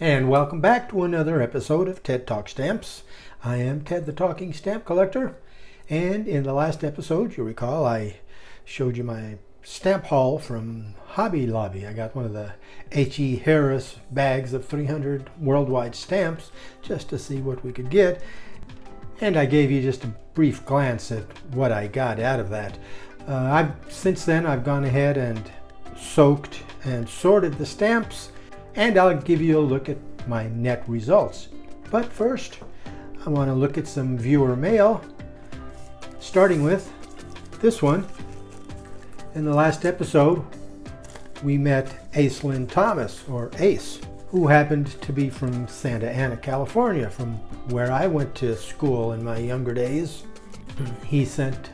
And welcome back to another episode of Ted Talk Stamps. I am Ted the Talking Stamp Collector, and in the last episode, you recall, I showed you my stamp haul from Hobby Lobby. I got one of the H.E. Harris bags of 300 worldwide stamps just to see what we could get, and I gave you just a brief glance at what I got out of that. Since then, I've gone ahead and soaked and sorted the stamps, and I'll give you a look at my net results. But first, I want to look at some viewer mail, starting with this one. In the last episode, we met Aislinn Thomas, or Ace, who happened to be from Santa Ana, California, from where I went to school in my younger days. He sent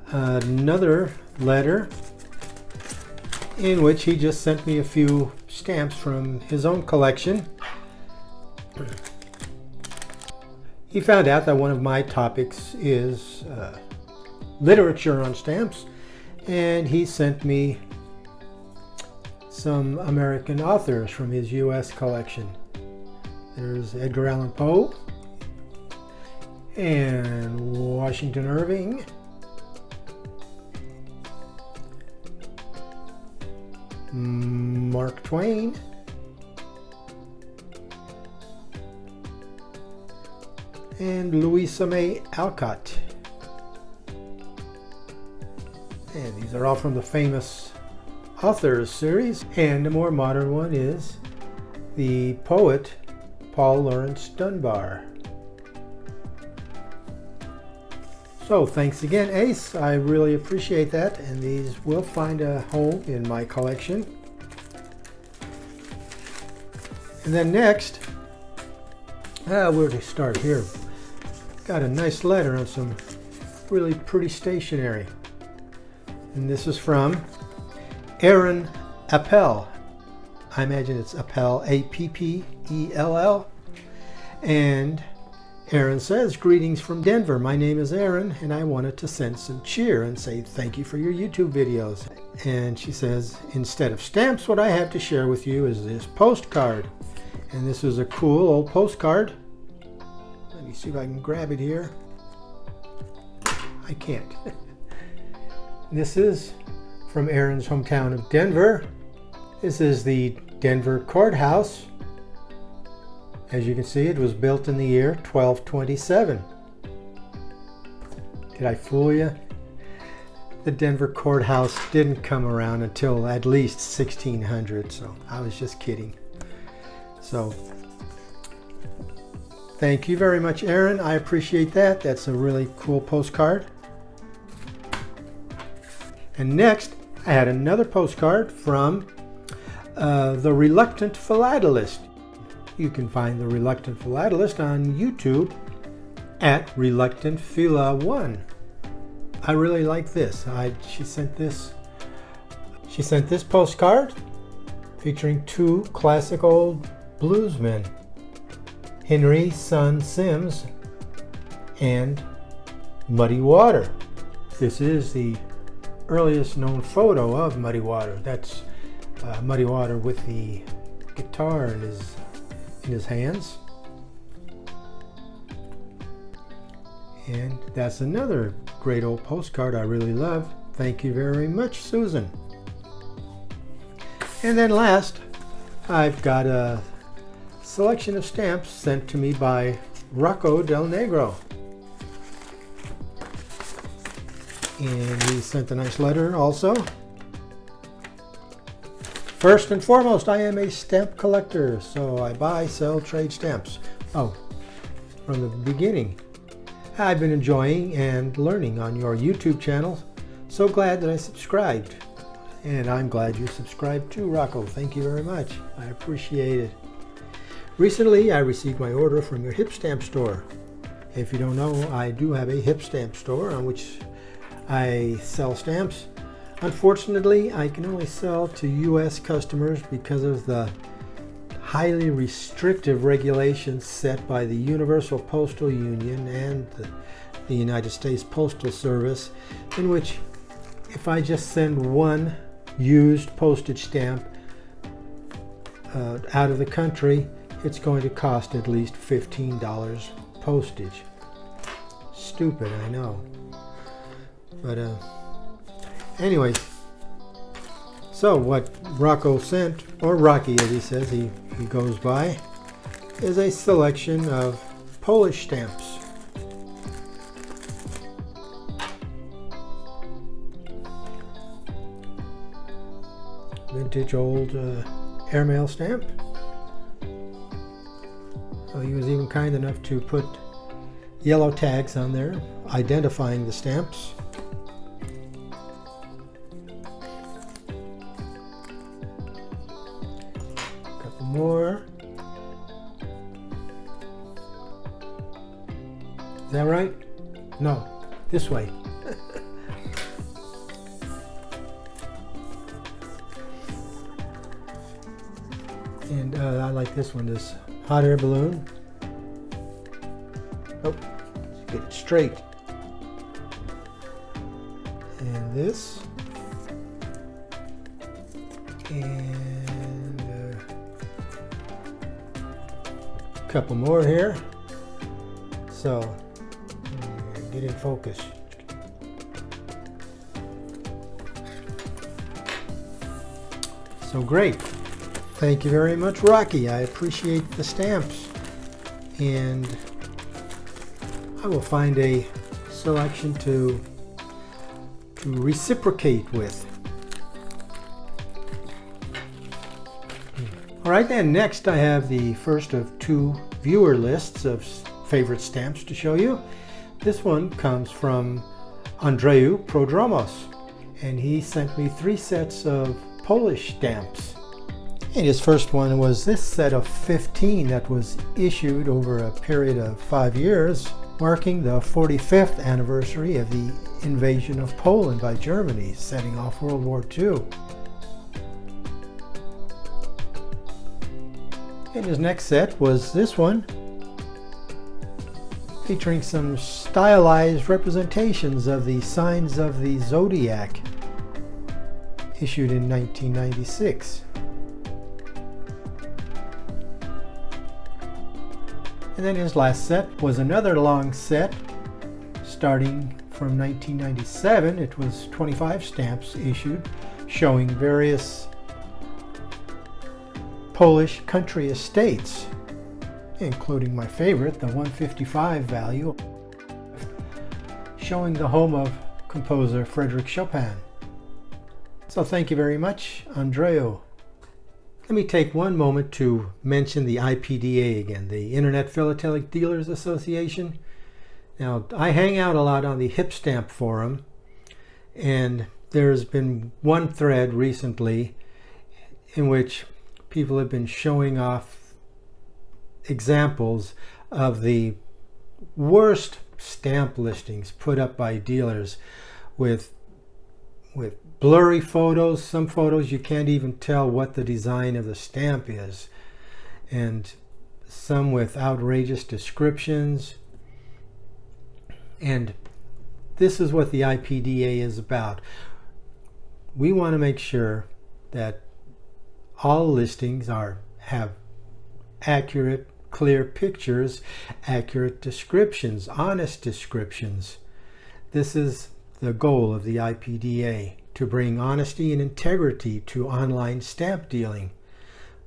another letter in which he just sent me a few stamps from his own collection. He found out that one of my topics is literature on stamps, and he sent me some American authors from his U.S. collection. There's Edgar Allan Poe and Washington Irving, Mark Twain, and Louisa May Alcott. And these are all from the famous authors series. And the more modern one is the poet Paul Laurence Dunbar. So thanks again, Ace. I really appreciate that, and these will find a home in my collection. And then next, where to start here? Got a nice letter on some really pretty stationery. And this is from Aaron Appel. I imagine it's Appel, A-P-P-E-L-L. And Aaron says, "Greetings from Denver. My name is Aaron, and I wanted to send some cheer and say thank you for your YouTube videos." And she says, "Instead of stamps, what I have to share with you is this postcard." And this is a cool old postcard. Let me see if I can grab it here. I can't. This is from Aaron's hometown of Denver. This is the Denver Courthouse. As you can see, it was built in the year 1227. Did I fool you? The Denver Courthouse didn't come around until at least 1600, so I was just kidding. So, thank you very much, Aaron. I appreciate that. That's a really cool postcard. And next, I had another postcard from The Reluctant Philatelist. You can find The Reluctant Philatelist on YouTube at Reluctant Phila 1. I really like this. She sent this postcard featuring two classic old bluesmen, Henry Son Sims and Muddy Water. This is the earliest known photo of Muddy Water. That's Muddy Water with the guitar in his hands. And that's another great old postcard I really love. Thank you very much, Susan. And then last, I've got a selection of stamps sent to me by Rocco Del Negro. And he sent a nice letter also. "First and foremost, I am a stamp collector, so I buy, sell, trade stamps." Oh, from the beginning. "I've been enjoying and learning on your YouTube channel. So glad that I subscribed." And I'm glad you subscribed too, Rocco. Thank you very much. I appreciate it. "Recently, I received my order from your HipStamp Store. If you don't know, I do have a HipStamp Store on which I sell stamps. Unfortunately, I can only sell to U.S. customers because of the highly restrictive regulations set by the Universal Postal Union and the United States Postal Service, in which if I just send one used postage stamp, out of the country, it's going to cost at least $15 postage. Stupid, I know. But anyways, so what Rocco sent, or Rocky as he says he goes by, is a selection of Polish stamps. Vintage old airmail stamp. So he was even kind enough to put yellow tags on there identifying the stamps. A couple more. Is that right? No, this way. And I like this one, this hot air balloon. Oh, let's get it straight. And this. And a couple more here. So, get in focus. So great. Thank you very much, Rocky. I appreciate the stamps. And I will find a selection to reciprocate with. All right, then next I have the first of two viewer lists of favorite stamps to show you. This one comes from Andreu Prodromos, and he sent me 3 sets of Polish stamps. And his first one was this set of 15 that was issued over a period of 5 years, marking the 45th anniversary of the invasion of Poland by Germany, setting off World War II. And his next set was this one, featuring some stylized representations of the signs of the zodiac, issued in 1996. And then his last set was another long set starting from 1997. It was 25 stamps issued showing various Polish country estates, including my favorite, the 155 value, showing the home of composer Frédéric Chopin. So thank you very much, Andreu. Let me take one moment to mention the IPDA again, the Internet Philatelic Dealers Association. Now, I hang out a lot on the HipStamp forum, and there's been one thread recently in which people have been showing off examples of the worst stamp listings put up by dealers with blurry photos, some photos you can't even tell what the design of the stamp is, and some with outrageous descriptions. And this is what the IPDA is about. We want to make sure that all listings have accurate, clear pictures, accurate descriptions, honest descriptions. This is the goal of the IPDA, to bring honesty and integrity to online stamp dealing.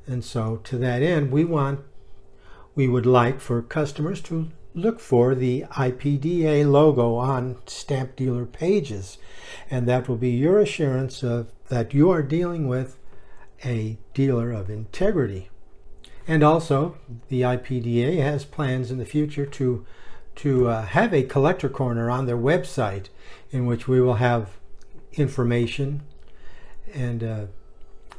And so to that end, we would like for customers to look for the IPDA logo on stamp dealer pages, and that will be your assurance of that you are dealing with a dealer of integrity. And also, the IPDA has plans in the future to have a collector corner on their website, in which we will have information and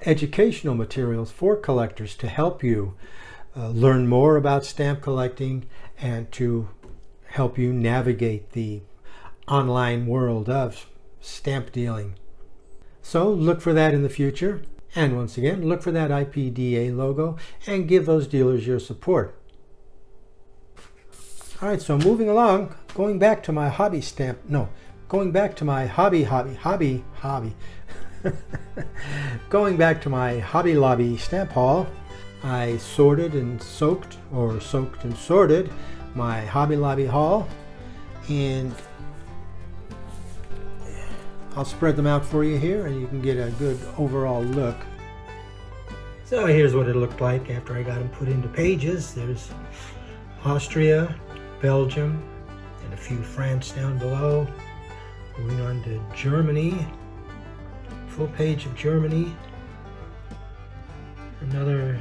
educational materials for collectors to help you learn more about stamp collecting and to help you navigate the online world of stamp dealing. So look for that in the future. And once again, look for that IPDA logo and give those dealers your support. All right, so moving along, going back to my hobby going back to my Hobby Lobby stamp haul, I sorted and soaked, or soaked and sorted, my Hobby Lobby haul, and I'll spread them out for you here and you can get a good overall look. So here's what it looked like after I got them put into pages. There's Austria, Belgium, and a few France down below. Moving on to Germany, full page of Germany. Another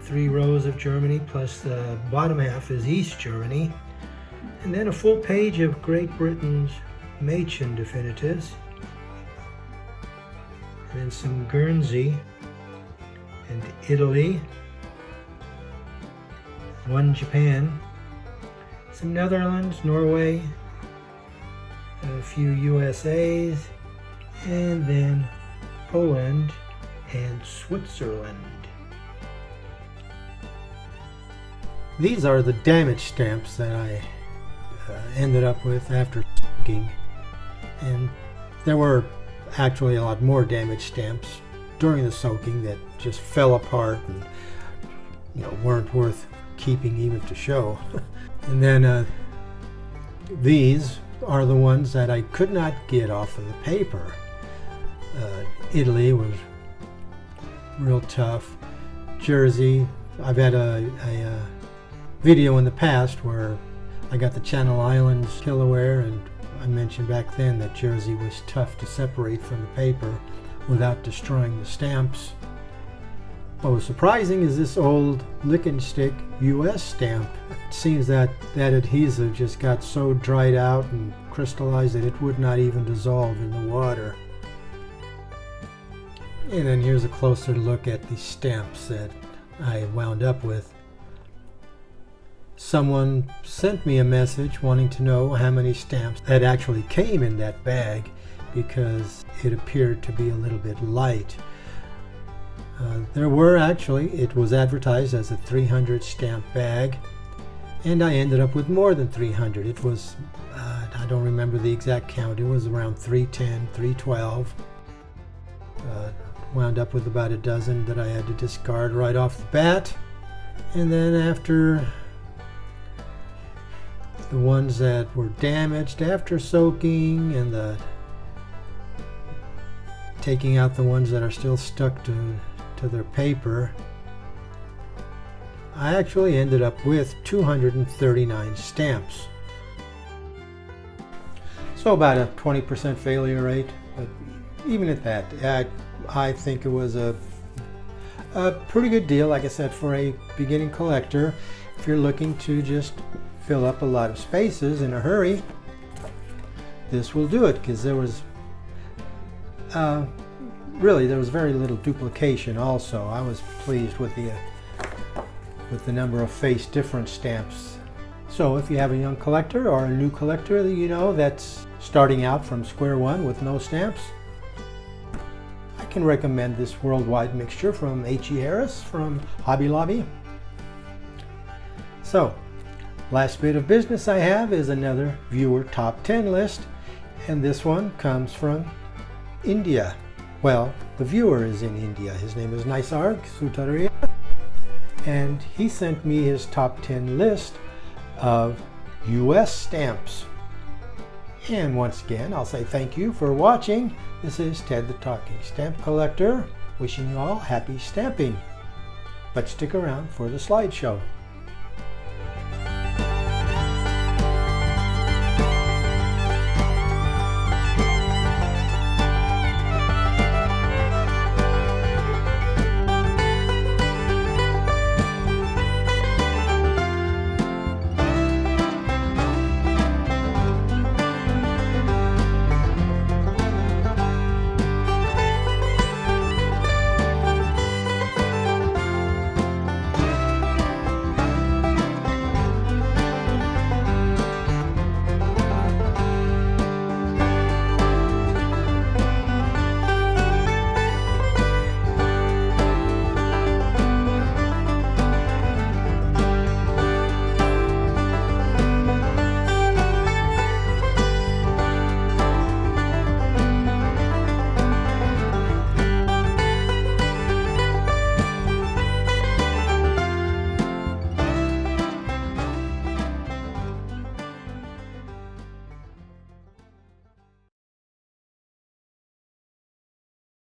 3 rows of Germany, plus the bottom half is East Germany. And then a full page of Great Britain's Machen definitives. And then some Guernsey and Italy. 1 Japan. Some Netherlands, Norway. A few USAs. And then Poland and Switzerland. These are the damage stamps that I ended up with after soaking, and there were actually a lot more damage stamps during the soaking that just fell apart and weren't worth keeping even to show. And then these are the ones that I could not get off of the paper. Italy was real tough. Jersey, I've had a video in the past where I got the Channel Islands Viewewr, and I mentioned back then that Jersey was tough to separate from the paper without destroying the stamps. What was surprising is this old lick and stick US stamp. It seems that that adhesive just got so dried out and crystallized that it would not even dissolve in the water. And then here's a closer look at the stamps that I wound up with. Someone sent me a message wanting to know how many stamps that actually came in that bag, because it appeared to be a little bit light. There were actually, it was advertised as a 300 stamp bag, and I ended up with more than 300. It was, I don't remember the exact count, it was around 310, 312. Wound up with about a dozen that I had to discard right off the bat. And then after the ones that were damaged after soaking, and the taking out the ones that are still stuck to their paper, I actually ended up with 239 stamps. So about a 20% failure rate, but even at that, I think it was a pretty good deal, like I said, for a beginning collector. If you're looking to just fill up a lot of spaces in a hurry, this will do it, because there was really there was very little duplication. Also, I was pleased with the number of face difference stamps. So if you have a young collector or a new collector that that's starting out from square one with no stamps, I can recommend this worldwide mixture from H.E. Harris from Hobby Lobby. So, last bit of business I have is another Viewewr top 10 list, and this one comes from India. Well, the viewer is in India. His name is Nisarg Sutaria, and he sent me his top 10 list of US stamps. And once again, I'll say thank you for watching. This is Ted the Talking Stamp Collector, wishing you all happy stamping. But stick around for the slideshow.